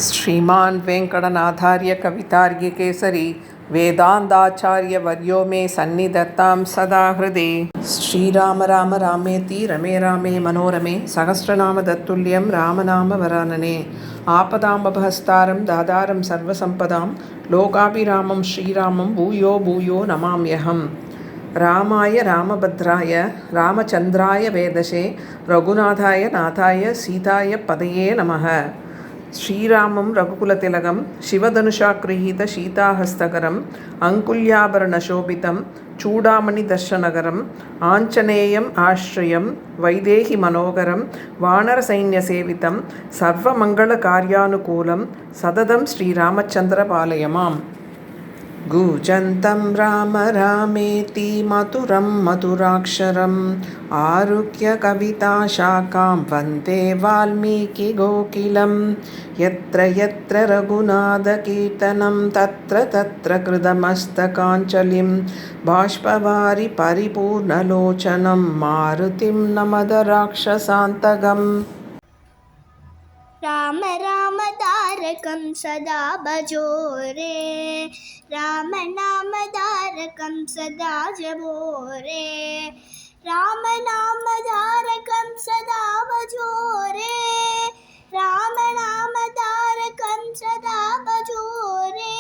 श्रीमान् वेङ्कटनाथार्य कवितार्किकेसरी वेदान्ताचार्यवर्यो मे सन्निधत्तां सदा हृदि। श्रीराम राम रामेति रमे रामे मनोरमे सहस्रनाम तत्तुल्यं रामनामवरानने। आपदामपहस्तारं दातारं सर्वसम्पदां लोकाभिरामं श्रीरामं भूयो भूयो नमाम्यहम्। रामाय रामभद्राय रामचन्द्राय वेदसे रघुनाथाय नाथाय सीताय पदये नमः। श्रीरामं रघुकुलतिलकं शिवधनुषागृहीत सीताहस्तकरम् अङ्कुल्याभरणशोभितं चूडामणिदर्शनकरम् आञ्जनेयम् आश्रयं वैदेहि मनोहरं वानरसैन्यसेवितं सर्वमङ्गलकार्यानुकूलं सततं श्रीरामचन्द्रपालय माम्। कूजन्तं राम रामेति मधुरं मधुराक्षरम् आरुह्य कविताशाखां वन्दे वाल्मीकिकोकिलं। यत्र यत्र रघुनाथकीर्तनं तत्र तत्र कृतमस्तकाञ्जलिं बाष्पवारि परिपूर्णलोचनं मारुतिं नमद राक्षसान्तकम्। राम राम तारकं सदा भजोरे, राम नाम तारकं सदा जपोरे। राम नाम तारकं सदा भजोरे, राम नाम तारकं सदा भजोरे।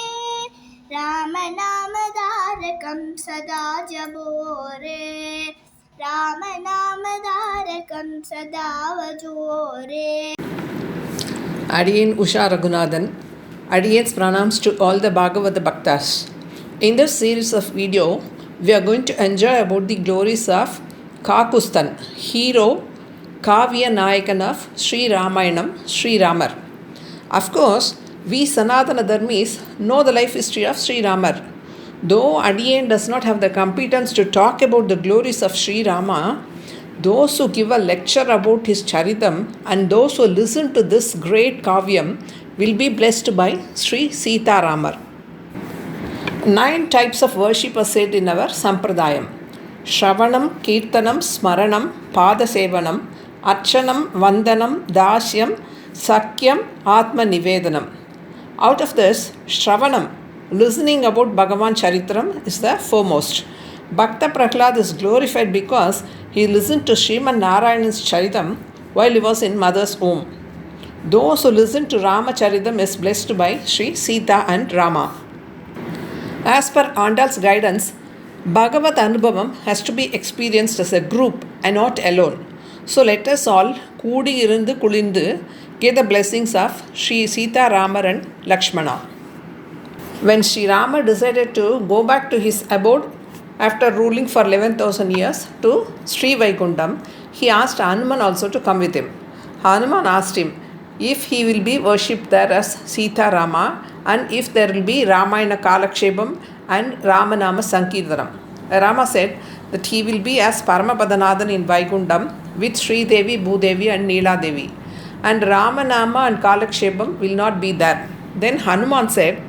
राम नाम तारकं सदा जपोरे, राम नाम तारकं सदा भजोरे। Adiyen Usha Raghunathan. Adiyen's pranams to all the Bhagavata Bhaktas. In this series of video, we are going to enjoy about the glories of Kakuththan, hero, KAVIYA NAYAKAN of Sri Ramayanam, Sri Ramar. Of course, we Sanatana Dharmis know the life history of Sri Ramar. Though Adiyen does not have the competence to talk about the glories of Sri Rama, those who give a lecture about his charitam and those who listen to this great kavyam will be blessed by Sri Sita Ramar. 9 types of worship are said in our Sampradayam: Shravanam, Kirtanam, Smaranam, Padasevanam, Archanam, Vandanam, Dasyam, Sakyam, Atma Nivedanam. Out of this, Shravanam, listening about Bhagavan Charitram, is the foremost. Bhakta Prahlad is glorified because he listened to Sriman Narayan's Charitam while he was in mother's womb. Those who listen to Rama Charitam is blessed by Sri Sita and Rama. As per Andal's guidance, Bhagavad Anubhavam has to be experienced as a group and not alone. So let us all Kudi Irundu Kulindu get the blessings of Sri Sita, Rama and Lakshmana. When Sri Rama decided to go back to his abode after ruling for 11,000 years to Sri Vaikuntham, he asked Hanuman also to come with him. Hanuman asked him if he will be worshipped there as Sita Rama and if there will be Ramayana Kalakshepam and Ramanama Sankirtanam. Rama said that he will be as Paramapadanathan in Vaikuntham with Sri Devi, Bhudevi and Neela Devi, and Ramanama and Kalakshepam will not be there. Then Hanuman said,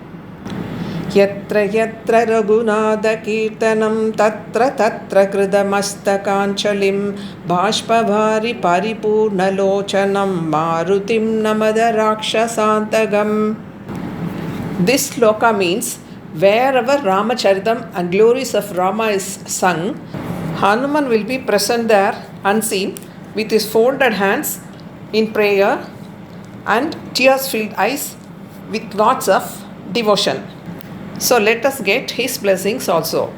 यत्र यत्र रघुनाथकीर्तनं तत्र तत्र कृतमस्तकाञ्जलिं बाष्पवारि परिपूर्णलोचनं मारुतिं नमद राक्षसान्तकम्. This sloka means wherever Ramacharitam and glories of Rama is sung, Hanuman will be present there unseen with his folded hands in prayer and tears-filled eyes with lots of devotion. So let us get his blessings also.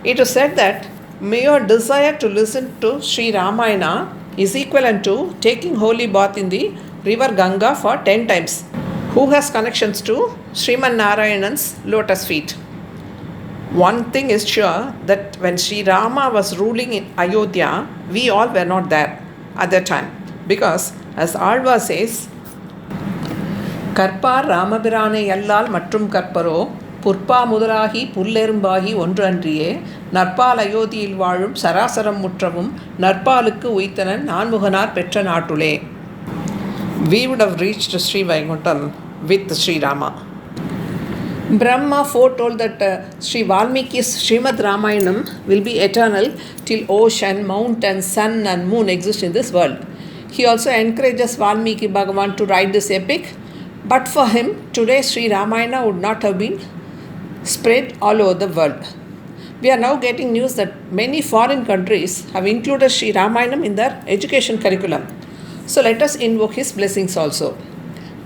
It is said that may your desire to listen to Sri Ramayana is equivalent to taking holy bath in the river Ganga for 10 times. Who has connections to Sriman Narayanan's lotus feet? One thing is sure, that when Sri Rama was ruling in Ayodhya, we all were not there at that time. Because as Alva says, Karpar Ramabirane Yallal Matrum Karparo புற்பா முதலாகி புல்லெரும்பாகி ஒன்று அன்றியே நற்பால் அயோத்தியில் வாழும் சராசரம் முற்றவும் நற்பாலுக்கு உய்த்தனன் நான்முகனார் பெற்ற நாட்டுலே. We would have reached Sri Vaikuntham with Sri Rama. Brahma foretold that Sri Valmiki's Srimad Ramayanam will be eternal till ocean, mountain, sun and moon exist in this world. He also encourages Valmiki Bhagavan to write this epic But for him, today Sri Ramayana would not have been spread all over the world. We are now getting news that many foreign countries have included Sri Ramayana in their education curriculum. So let us invoke his blessings also.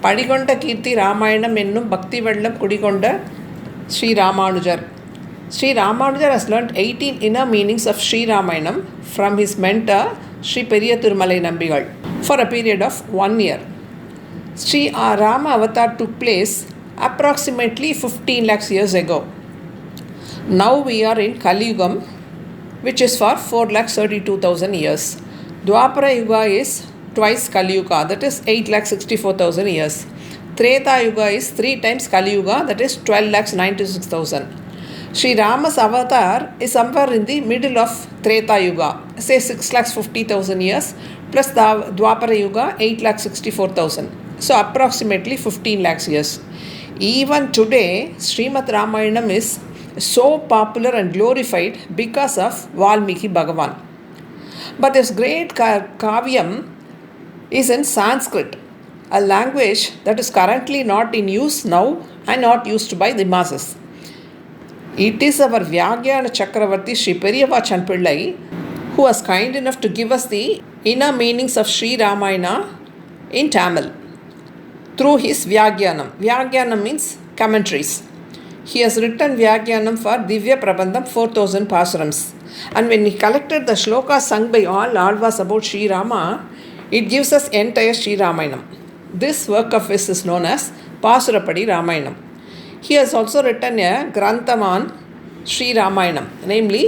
படிகொண்ட கீர்த்தி ராமாயணம் என்னும் பக்தி வெள்ளம் குடிகொண்ட Sri Ramanujar. Sri Ramanujar has learnt 18 inner meanings of Sri Ramayanam from his mentor Sri Periya Thirumalai Nambigal for a period of 1 year. Sri Rama avatar took place approximately 15 lakhs years ago. Now we are in Kali Yugam, which is for 4,32,000 years. Dwapara Yuga is twice Kali Yuga, that is 8,64,000 years. Treta Yuga is 3 times Kali Yuga, that is 12,96,000. Sri Rama's avatar is somewhere in the middle of Treta Yuga, say 6,50,000 years, plus the Dwapara Yuga 8,64,000. So approximately 15 lakhs years. Even today, Srimad Ramayanam is so popular and glorified because of Valmiki Bhagavan. But this great Kavyam is in Sanskrit, a language that is currently not in use now and not used by the masses. It is our Vyagyana Chakravarti Sri Periyavachan Pillai who was kind enough to give us the inner meanings of Sri Ramayana in Tamil through his Vyagyanam. Vyagyanam means commentaries. He has written Vyagyanam for Divya Prabandham 4,000 Pasurams. And when he collected the shlokas sung by all Alvas about Sri Rama, it gives us entire Sri Ramayanam. This work of his is known as Pasurapadi Ramayanam. He has also written a Grantham on Sri Ramayanam, namely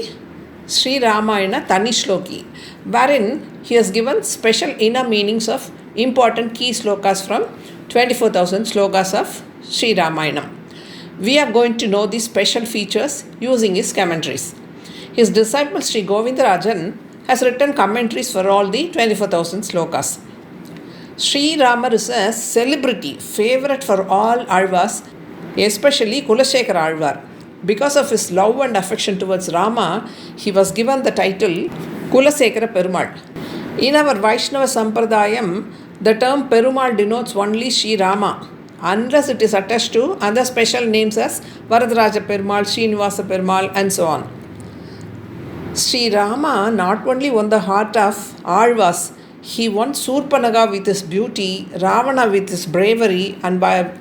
Sri Ramayana Tanishloki, wherein he has given special inner meanings of important key slokas from 24,000 slokas of Sri Ramayanam. We are going to know these special features using his commentaries. His disciple Sri Govindarajan has written commentaries for all the 24,000 slokas. Sri Rama is a celebrity, favorite for all Alvas, especially Kulasekara Alvar. Because of his love and affection towards Rama, he was given the title Kulasekara Perumal. In our Vaishnava Sampradayam, the term Perumal denotes only Sri Rama, unless it is attached to other special names as Varadaraja Perumal, Srinivasa Perumal, and so on. Sri Rama not only won the heart of Alvas, he won Surpanaga with his beauty, Ravana with his bravery, and by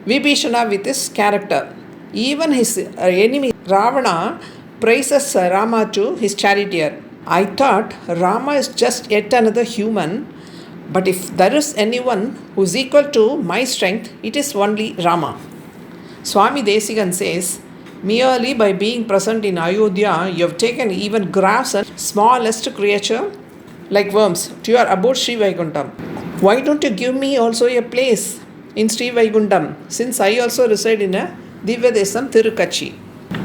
Vibhishana with his character. Even his enemy Ravana praises Rama to his charioteer. I thought Rama is just yet another human, but if there is anyone who is equal to my strength, it is only Rama. Swami Desikan says, merely by being present in Ayodhya, you have taken even grass and smallest creature like worms to your abode Sri Vaikuntham. Why don't you give me also a place in Sri Vaikuntham, since I also reside in a Divyadesam Tirukachi?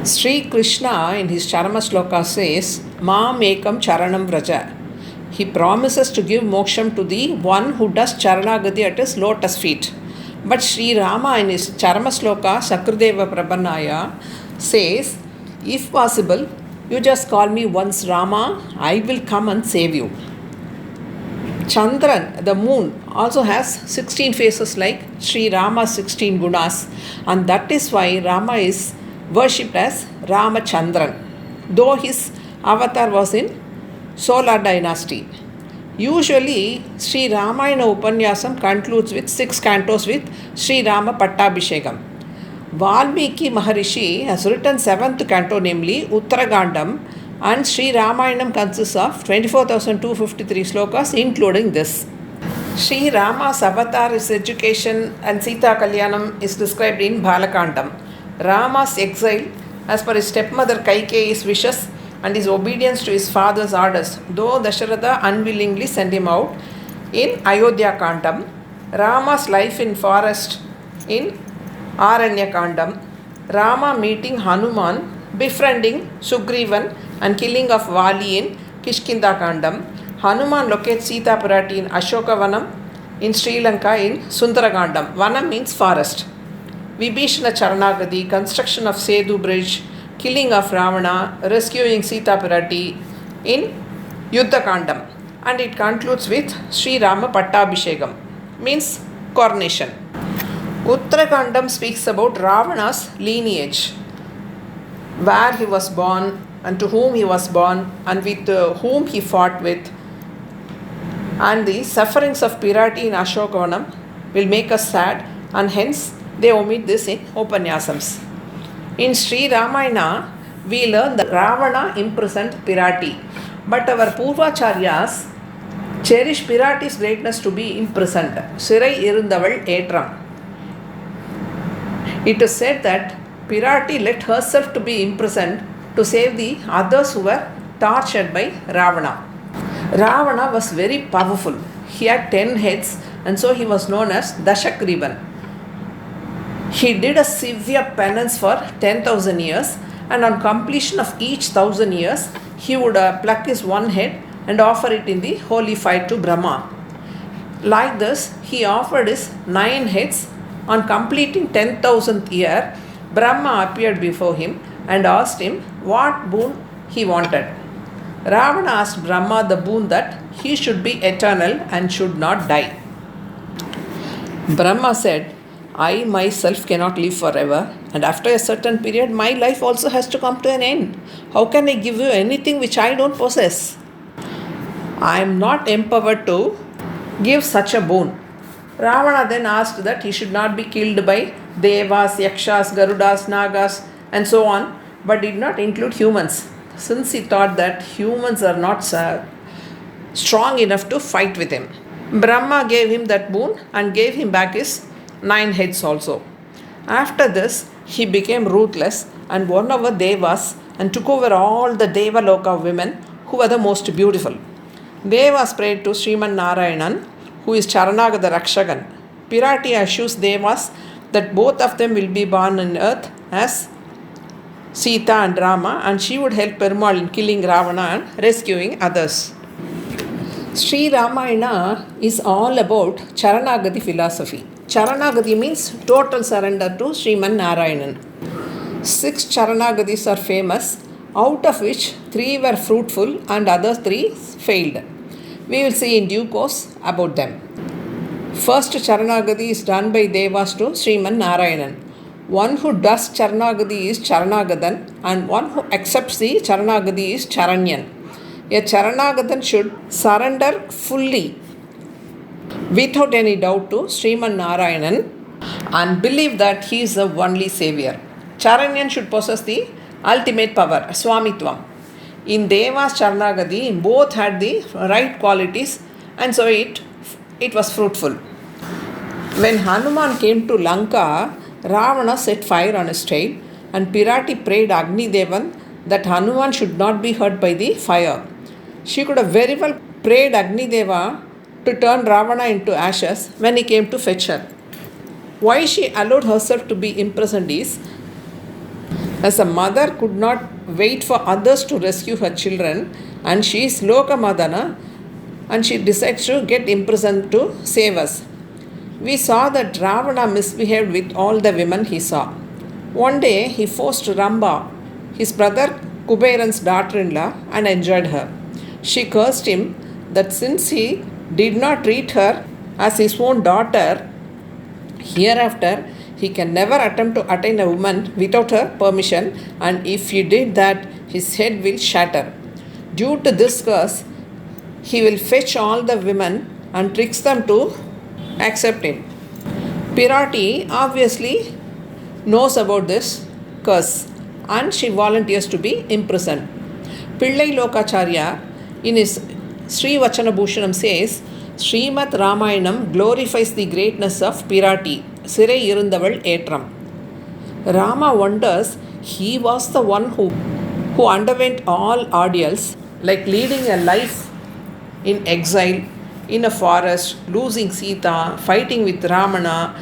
Sri Krishna in his Charama Sloka says, Maam Ekam Charanam Vraja. He promises to give moksham to the one who does Charanagati at his lotus feet. But Sri Rama in his Charama Sloka Sakradeva Prabhanaya says, if possible, you just call me once Rama, I will come and save you. Chandran, the moon, also has 16 faces like Sri Rama's 16 gunas, and that is why Rama is worshipped as Ramachandran, though his avatar was in Solar dynasty. Usually, Sri Ramayana Upanyasam concludes with 6 cantos with Sri Rama Pattabhishekam. Valmiki Maharishi has written 7th canto, namely Uttaragandam, and Sri Ramayanam consists of 24,253 slokas, including this. Sri Rama's avatar, his education, and Sita Kalyanam is described in Balakandam. Rama's exile, as per his stepmother Kaikeyi's wishes, and his obedience to his father's orders, though Dasharatha unwillingly sent him out, in Ayodhya Kandam. Rama's life in forest in Aranya Kandam. Rama meeting Hanuman, befriending Sugrivan, and killing of Vali in Kishkinda Kandam. Hanuman locates Sita Pirati in Ashokavanam in Sri Lanka in Sundarakandam. Vanam means forest. Vibhishana Charanagati, construction of Sedu bridge, killing of Ravana, rescuing Sita Pirati in Yuddha Kandam. And it concludes with Sri Rama Pattabhishekam, means coronation. Uttarakandam speaks about Ravana's lineage, where he was born and to whom he was born and with whom he fought with, and the sufferings of Pirati in Ashokavanam will make us sad, and hence they omit this in Upanyasams. In Sri Ramayana, we learn that Ravana imprisoned Pirati, but our Purvacharyas cherish Pirati's greatness to be imprisoned. Sirai irundaval etram. It is said that Pirati let herself to be imprisoned to save the others who were tortured by Ravana. Ravana was very powerful. He had 10 heads and so he was known as Dashakrivan. He did a severe penance for 10,000 years, and on completion of each 1,000 years, he would pluck his one head and offer it in the holy fire to Brahma. Like this, he offered his 9 heads. On completing 10,000th year, Brahma appeared before him and asked him what boon he wanted. Ravana asked Brahma the boon that he should be eternal and should not die. Brahma said, I myself cannot live forever, and after a certain period my life also has to come to an end. How can I give you anything which I don't possess? I am not empowered to give such a boon. Ravana then asked that he should not be killed by Devas, Yakshas, Garudas, Nagas and so on, but did not include humans, since he thought that humans are not strong enough to fight with him. Brahma gave him that boon and gave him back his 9 heads also. After this, he became ruthless and won over Devas and took over all the Deva Loka women who were the most beautiful. Devas prayed to Sriman Narayanan, who is Charanagada Rakshagan. Pirati assures Devas that both of them will be born on earth as Sita and Rama, and she would help Perumal in killing Ravana and rescuing others. Sri Ramayana is all about Charanagati philosophy. Charanagati means total surrender to Sriman Narayanan. 6 Charanagadis are famous, out of which 3 were fruitful and other 3 failed. We will see in due course about them. First Charanagati is done by Devas to Sriman Narayanan. One who does Charanagati is Charanagadan, and one who accepts the Charanagati is Charanyan. A Charanagadan should surrender fully, without any doubt, to Sriman Narayanan and believe that he is the only savior. Charanyan should possess the ultimate power, Swamitvam. In Devas Charanagati, both had the right qualities, and so it was fruitful. When Hanuman came to Lanka, Ravana set fire on his tail, and Pirati prayed Agni Devan that Hanuman should not be hurt by the fire. She could have very well prayed Agni Deva to turn Ravana into ashes when he came to fetch her. Why she allowed herself to be imprisoned is, as a mother could not wait for others to rescue her children, and she is Lokamadana, and she decides to get imprisoned to save us. We saw that Ravana misbehaved with all the women he saw. One day he forced Ramba, his brother Kuberan's daughter-in-law, and enjoyed her. She cursed him that since he did not treat her as his own daughter, hereafter he can never attempt to attain a woman without her permission, and if he did that, his head will shatter. Due to this curse, he will fetch all the women and tricks them to accept him. Pirati obviously knows about this curse, and she volunteers to be imprisoned. Pillai Lokacharya in his Sri Vachana Bhushanam says, Srimad Ramayanam glorifies the greatness of Pirati, Sirai Irundaval Etram. Rama wonders he was the one who underwent all ordeals, like leading a life in exile, in a forest, losing Sita, fighting with Ramana,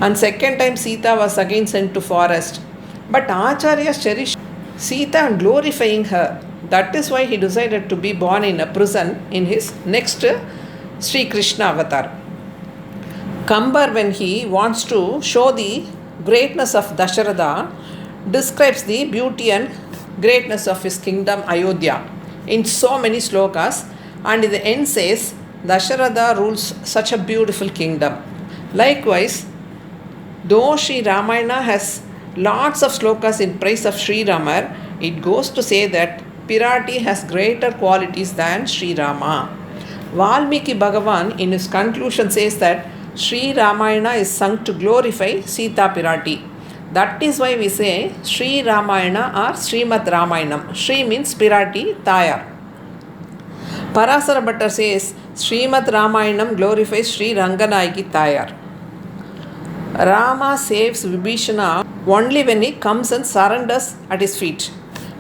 and second time Sita was again sent to forest. But Acharyas cherished Sita and glorifying her. That is why he decided to be born in a prison in his next Sri Krishna avatar. Kambar, when he wants to show the greatness of Dasharatha, describes the beauty and greatness of his kingdom Ayodhya in so many slokas, and in the end says, Dasharatha rules such a beautiful kingdom. Likewise, Though Sri Ramayana has lots of slokas in praise of Sri Ramar, it goes to say that Pirati has greater qualities than Sri Rama. Valmiki Bhagavan in his conclusion says that Sri Ramayana is sung to glorify Sita Pirati. That is why we say Sri Ramayana or Srimad Ramayanam. Sri means Pirati, Tayar. Parasara Bhattar says Srimad Ramayanam glorifies Sri Ranganayaki Tayar. Rama saves Vibhishana only when he comes and surrenders at his feet.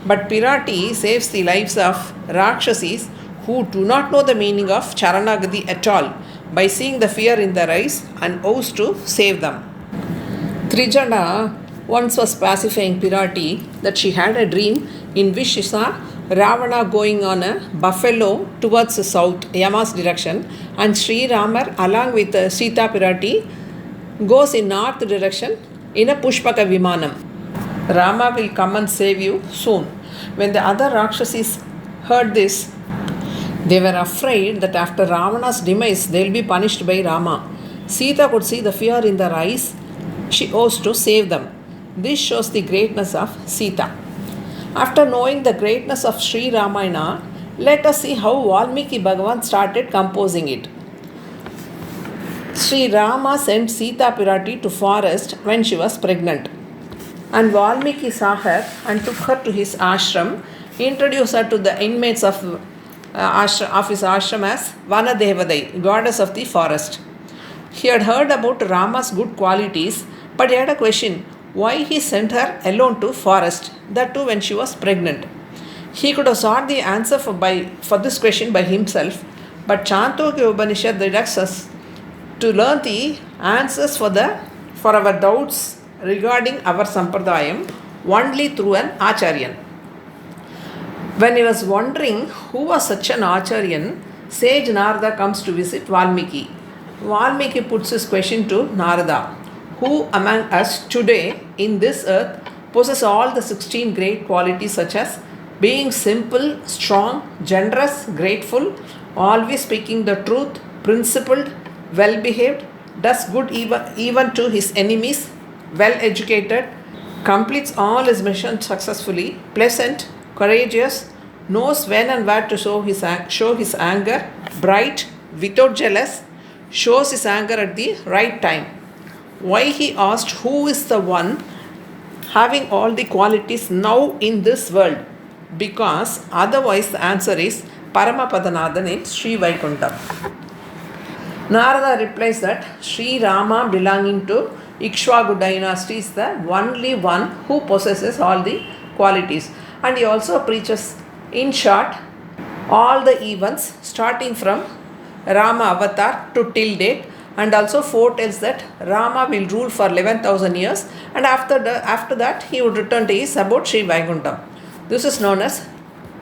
But Pirati saves the lives of Rakshasis who do not know the meaning of Charanagati at all by seeing the fear in their eyes and vows to save them. Trijana once was pacifying Pirati that she had a dream in which she saw Ravana going on a buffalo towards the south, Yama's direction, and Sri Ramar along with Sita Pirati goes in north direction in a Pushpaka Vimanam. Rama will come and save you soon. When the other Rakshasis heard this, they were afraid that after Ravana's demise they will be punished by Rama. Sita could see the fear in their eyes. She owes to save them. This shows the greatness of Sita. After knowing the greatness of Sri Ramayana, let us see how Valmiki Bhagavan started composing it. Sri Rama sent Sita Pirati to forest when she was pregnant. And Valmiki saw her and took her to his ashram, introduced her to the inmates of his ashram as Vanadevadai, goddess of the forest. He had heard about Rama's good qualities, but he had a question why he sent her alone to forest, that too when she was pregnant. He could have sought the answer for this question by himself, but Chandogya Upanishad directs us to learn the answers for our doubts regarding our sampradayam only through an acharyan. When he was wondering who was such an acharyan, sage Narada comes to visit Valmiki. Valmiki puts his question to Narada. Who among us today in this earth possesses all the 16 great qualities such as being simple, strong, generous, grateful, always speaking the truth, principled, well-behaved, does good even to his enemies, well-educated, completes all his missions successfully, pleasant, courageous, knows when and where to show his anger, bright, without jealous, shows his anger at the right time. Why he asked who is the one having all the qualities now in this world? Because otherwise the answer is Paramapadanathan in Sri Vaikuntham. Narada replies that Sri Rama belonging to Ikshvaku dynasty is the only one who possesses all the qualities. And he also preaches in short all the events starting from Rama avatar to till date, and also foretells that Rama will rule for 11,000 years and after that he would return to his abode Sri Vaikuntham. This is known as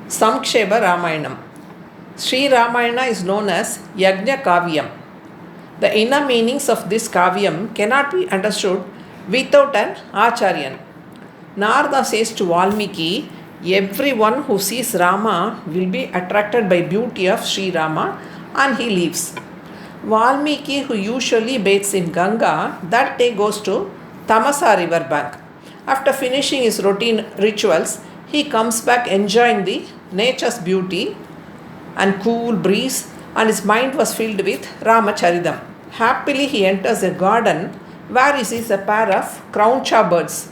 Samksheba Ramayanam. Sri Ramayana is known as Yajna Kaviyam. The inner meanings of this Kaviyam cannot be understood without an Acharyan. Narada says to Valmiki, everyone who sees Rama will be attracted by beauty of Sri Rama, and he leaves. Valmiki, who usually bathes in Ganga, that day goes to Tamasa river bank. After finishing his routine rituals, he comes back enjoying the nature's beauty and cool breeze, and his mind was filled with Ramacharidam. Happily he enters a garden where he sees a pair of crowncha birds,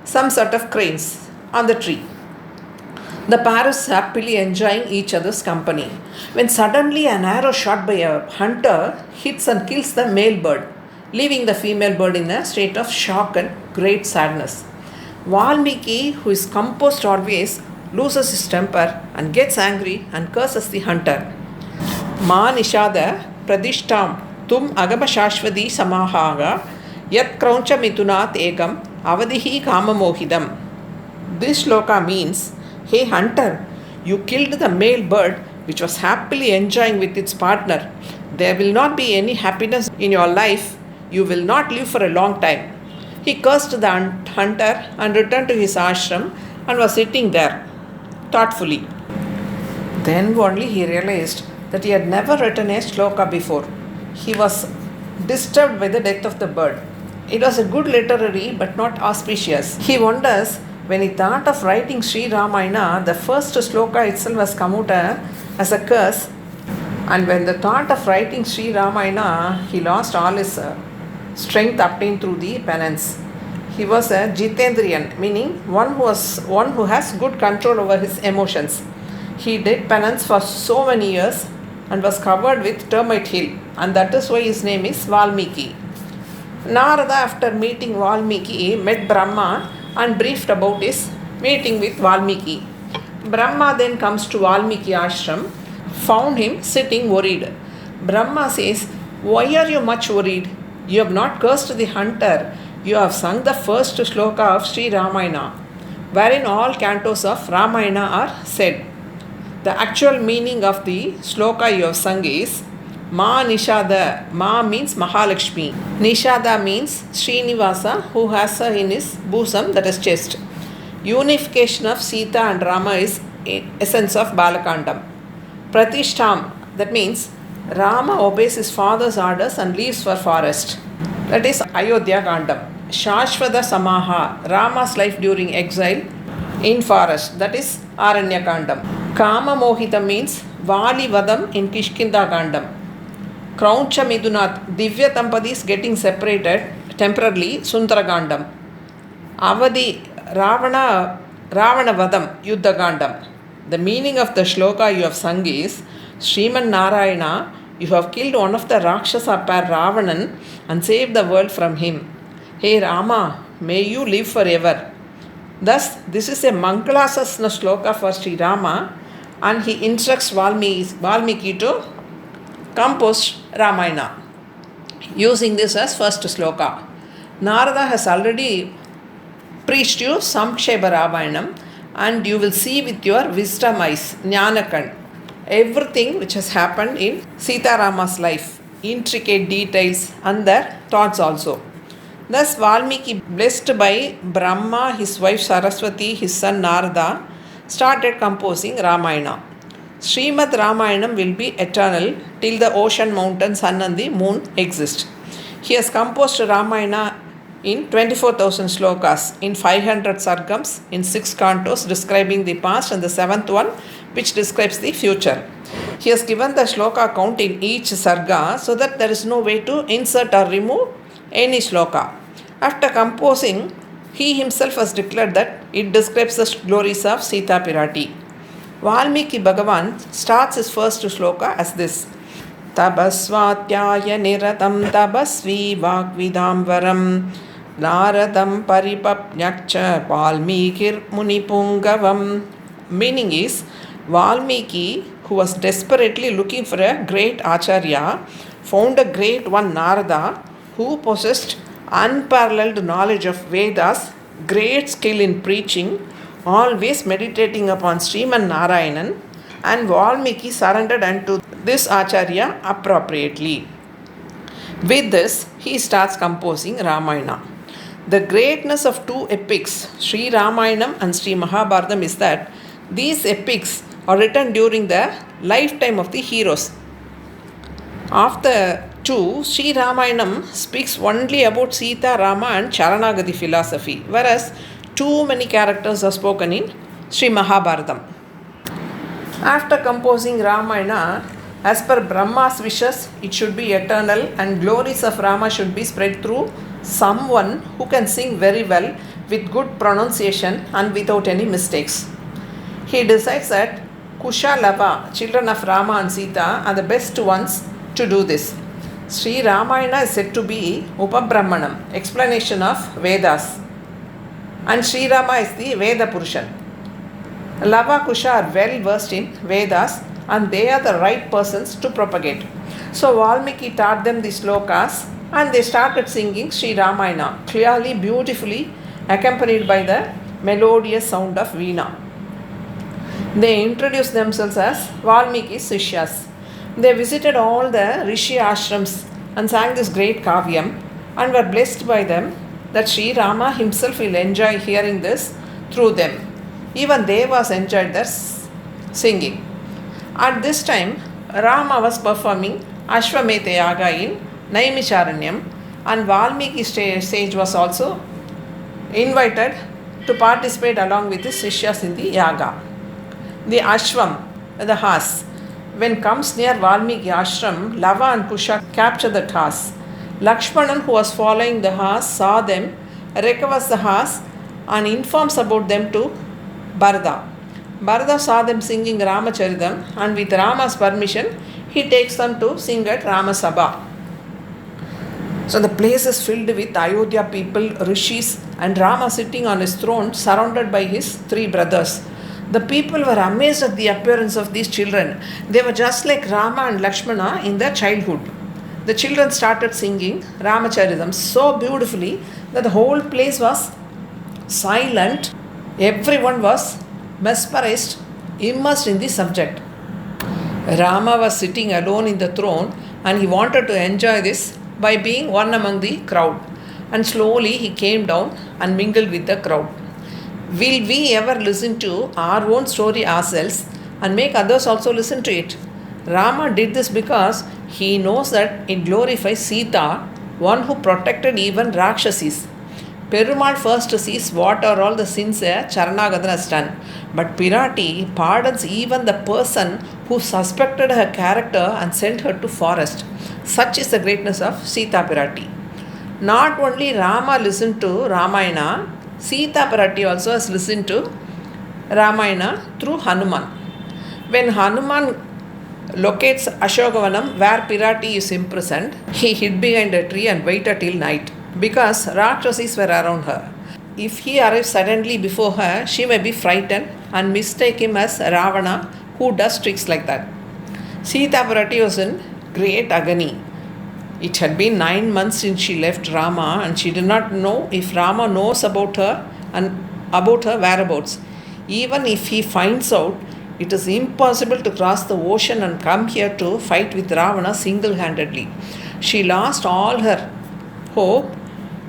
some sort of cranes, on the tree. The pair is happily enjoying each other's company, when suddenly an arrow shot by a hunter hits and kills the male bird, leaving the female bird in a state of shock and great sadness. Valmiki, who is composed always, loses his temper and gets angry and curses the hunter. Ma nishada pradishtam tum agama shashvadi samahaga yat krauncha mitunat egam avadihi kamamohidam. This shloka means, hey hunter, you killed the male bird which was happily enjoying with its partner. There will not be any happiness in your life. You will not live for a long time. He cursed the hunter and returned to his ashram and was sitting there thoughtfully. Then only he realized that he had never written a shloka before. He was disturbed by the death of the bird. It was a good literary but not auspicious. He wonders when he thought of writing Sri Ramayana, the first sloka itself has come out as a curse, and when the thought of writing Sri Ramayana, he lost all his strength obtained through the penance. He was a Jitendriyan, meaning one who has good control over his emotions. He did penance for so many years and was covered with termite hill, and that is why his name is Valmiki. Narada, after meeting Valmiki, met Brahma and briefed about his meeting with Valmiki. Brahma then comes to Valmiki ashram, found him sitting worried. Brahma says, "Why are you much worried? You have not cursed the hunter. You have sung the first sloka of Sri Ramayana, wherein all cantos of Ramayana are said. The actual meaning of the sloka you have sung is Ma Nishada. Ma means Mahalakshmi. Nishada means Srinivasa, who has her in his bosom, that is chest. Unification of Sita and Rama is essence of Balakandam. Pratishtam, that means Rama obeys his father's orders and leaves for forest. That is Ayodhya Kandam. Shashvada Samaha, Rama's life during exile in forest. That is Aranya Kandam. Kama Mohita means Vali Vadam in Kishkinda Kandam. Krauncha Midunath, Divya Tampadis getting separated temporarily, Sundara Kandam. Avadi Ravana Vadam, Yuddha Kandam. The meaning of the shloka you have sung is Sriman Narayana, you have killed one of the Rakshasa pair Ravanan and saved the world from him. Hey Rama, may you live forever. Thus, this is a Mangalasasana shloka for Sri Rama, and he instructs Valmiki to compose Ramayana using this as first shloka. Narada has already preached you Samksheba Ramayanam, and you will see with your wisdom eyes, Jnanakan, everything which has happened in Sita Rama's life, intricate details and their thoughts also. Thus Valmiki, blessed by Brahma, his wife Saraswati, his son Narada, started composing Ramayana. Srimad Ramayanam will be eternal till the ocean, mountain, sun and the moon exist. He has composed Ramayana in 24,000 slokas, in 500 sargams, in 6 cantos describing the past and the 7th one which describes the future. He has given the shloka count in each sarga so that there is no way to insert or remove any shloka. After composing, he himself has declared that it describes the glories of Sita Pirati. Valmiki Bhagavan starts his first shloka as this: Tabasvatyaya niratam tabasvi vagvidamvaram naradam paripapnyakcha Valmikir munipungavam. Meaning is, Valmiki, who was desperately looking for a great Acharya, found a great one Narada, who possessed unparalleled knowledge of Vedas, great skill in preaching, always meditating upon Sriman Narayanan, and Valmiki surrendered unto this Acharya appropriately. With this, he starts composing Ramayana. The greatness of two epics, Sri Ramayanam and Sri Mahabharatam, is that these epics are written during the lifetime of the heroes. Of the two, Sri Ramayanam speaks only about Sita, Rama and Charanagati philosophy, whereas too many characters are spoken in Sri Mahabharatam. After composing Ramayana, as per Brahma's wishes, it should be eternal and glories of Rama should be spread through someone who can sing very well with good pronunciation and without any mistakes. He decides that Kusha Lava, children of Rama and Sita, are the best ones to do this. Sri Ramayana is said to be Upabrahmanam, explanation of Vedas, and Sri Rama is the Veda Purushan. Lava Kusha are well versed in Vedas and they are the right persons to propagate. So Valmiki taught them the slokas and they started singing Sri Ramayana clearly, beautifully, accompanied by the melodious sound of Veena. They introduced themselves as Valmiki's Sishyas. They visited all the Rishi ashrams and sang this great Kavyam and were blessed by them that Sri Rama himself will enjoy hearing this through them. Even Devas enjoyed their singing. At this time, Rama was performing Ashwamedha Yaga in Naimisharanyam and Valmiki sage was also invited to participate along with his Sishyas in the yaga. The ashram, the horse. When comes near Valmiki ashram, Lava and Kusha capture the horse. Lakshmanan, who was following the horse, saw them, recovers the horse and informs about them to Bharata. Bharata saw them singing Ramacharitam, and with Rama's permission, he takes them to sing at Ramasabha. So the place is filled with Ayodhya people, rishis, and Rama sitting on his throne surrounded by his 3 brothers. The people were amazed at the appearance of these children. They were just like Rama and Lakshmana in their childhood. The children started singing Ramacharitam so beautifully that the whole place was silent. Everyone was mesmerized, immersed in the subject. Rama was sitting alone in the throne and he wanted to enjoy this by being one among the crowd. And slowly he came down and mingled with the crowd. Will we ever listen to our own story ourselves and make others also listen to it? Rama did this because he knows that it glorifies Sita, one who protected even Rakshasis. Perumal first sees what are all the sins a Charanagadana has done, but Pirati pardons even the person who suspected her character and sent her to forest. Such is the greatness of Sita Pirati. Not only Rama listened to Ramayana, Sita Pirati also has listened to Ramayana through Hanuman. When Hanuman locates Ashokavanam where Pirati is imprisoned, he hid behind a tree and waited till night because Rakshasis were around her. If he arrives suddenly before her, she may be frightened and mistake him as Ravana, who does tricks like that. Sita Pirati was in great agony. It had been 9 months since she left Rama and she did not know if Rama knows about her and about her whereabouts. Even if he finds out, it is impossible to cross the ocean and come here to fight with Ravana single-handedly. She lost all her hope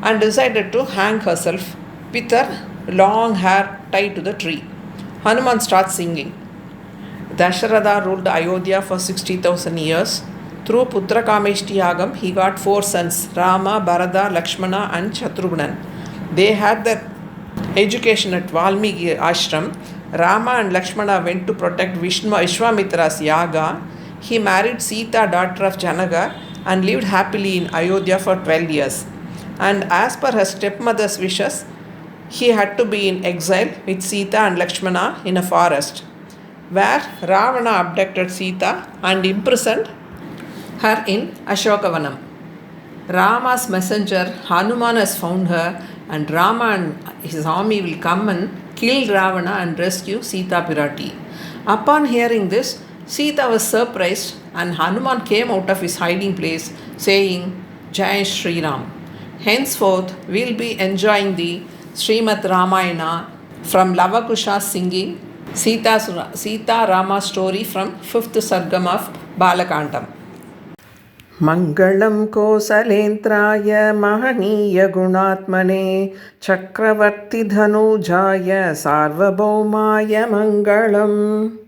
and decided to hang herself with her long hair tied to the tree. Hanuman starts singing. Dasharatha ruled Ayodhya for 60,000 years. Through Putra Kameshti Yagam, he got 4 sons, Rama, Bharata, Lakshmana and Shatrugnan. They had their education at Valmiki ashram. Rama and Lakshmana went to protect Vishwamitra's yaga. He married Sita, daughter of Janaka, and lived happily in Ayodhya for 12 years. And as per her stepmother's wishes, he had to be in exile with Sita and Lakshmana in a forest, where Ravana abducted Sita and imprisoned her in Ashokavanam. Rama's messenger Hanuman has found her, and Rama and his army will come and kill Ravana and rescue Sita Pirati. Upon hearing this, Sita was surprised and Hanuman came out of his hiding place saying, Jai Shri Ram. Henceforth, we will be enjoying the Srimad Ramayana from Lavakusha singing Sita Rama story from 5th Sargam of Balakandam. Mangalam Kosalentraya Mahaniya Gunatmane Chakravarti Dhanujaya Sarvabhaumaya Mangalam.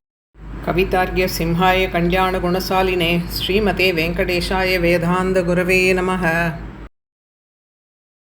Kavitargya Simhaya Kalyana Gunasaline Srimate Venkateshaya Vedanta Gurave Namaha.